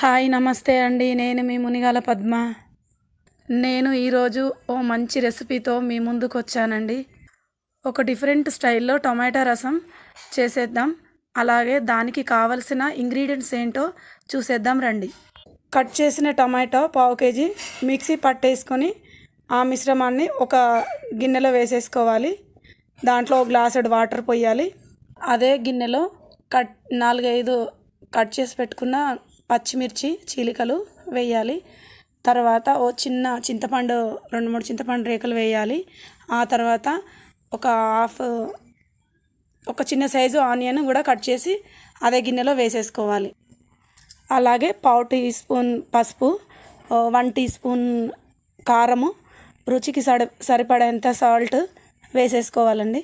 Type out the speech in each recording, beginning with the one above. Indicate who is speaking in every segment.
Speaker 1: Hi నమస్తే అండి. నేను మీ మునిగాల పద్మ. నేను ఈరోజు ఓ మంచి రెసిపీతో మీ ముందుకు వచ్చానండి. ఒక డిఫరెంట్ స్టైల్లో టొమాటో రసం చేసేద్దాం. అలాగే దానికి కావలసిన ఇంగ్రీడియంట్స్ ఏంటో చూసేద్దాం రండి. కట్ చేసిన టొమాటో పావు కేజీ మిక్సీ పట్టేసుకొని ఆ మిశ్రమాన్ని ఒక గిన్నెలో వేసేసుకోవాలి. దాంట్లో ఒక గ్లాసుడు వాటర్ పోయాలి. అదే గిన్నెలో 4-5 కట్ చేసి పెట్టుకున్న పచ్చిమిర్చి చీలికలు వేయాలి. తర్వాత ఓ చిన్న చింతపండు 2-3 చింతపండు రేకులు వేయాలి. ఆ తర్వాత ఒక చిన్న సైజు ఆనియన్ కూడా కట్ చేసి అదే గిన్నెలో వేసేసుకోవాలి. అలాగే పావు టీ స్పూన్ పసుపు, 1 టీ స్పూన్ కారము, రుచికి సరిపడేంత సాల్ట్ వేసేసుకోవాలండి.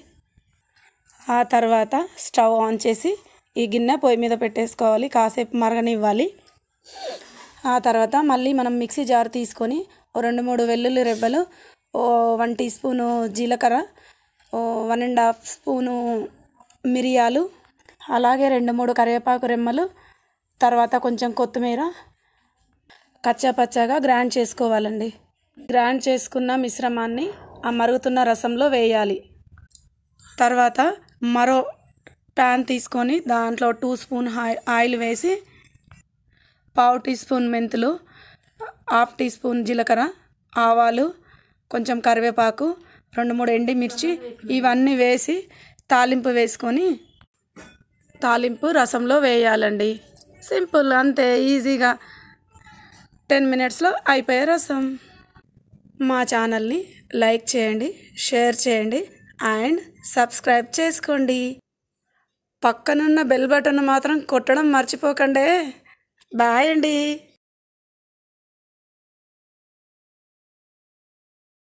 Speaker 1: ఆ తర్వాత స్టవ్ ఆన్ చేసి ఈ గిన్నె పొయ్యి మీద పెట్టేసుకోవాలి. కాసేపు మరగనివ్వాలి. ఆ తర్వాత మళ్ళీ మనం మిక్సీ జార్ తీసుకొని 2-3 వెల్లుల్లి రెబ్బలు, 1 టీ స్పూను జీలకర్ర, 1.5 స్పూను మిరియాలు, అలాగే 2-3 కరివేపాకు రెమ్మలు, తర్వాత కొంచెం కొత్తిమీర కచ్చాపచ్చాగా గ్రైండ్ చేసుకోవాలండి. గ్రైండ్ చేసుకున్న మిశ్రమాన్ని ఆ మరుగుతున్న రసంలో వేయాలి. తర్వాత మరో ప్యాన్ తీసుకొని దాంట్లో 2 స్పూన్ ఆయిల్ వేసి పావు టీ స్పూన్ మెంతులు, 1/2 టీ స్పూన్ జీలకర్ర, ఆవాలు, కొంచెం కరివేపాకు, 2-3 ఎండుమిర్చి ఇవన్నీ వేసి తాలింపు వేసుకొని తాలింపు రసంలో వేయాలండి. సింపుల్, అంతే ఈజీగా 10 మినిట్స్లో అయిపోయే రసం. మా ఛానల్ని లైక్ చేయండి, షేర్ చేయండి అండ్ సబ్స్క్రైబ్ చేసుకోండి. పక్కనున్న బెల్ బటన్ మాత్రం కొట్టడం మర్చిపోకండి. బాయ్ అండి.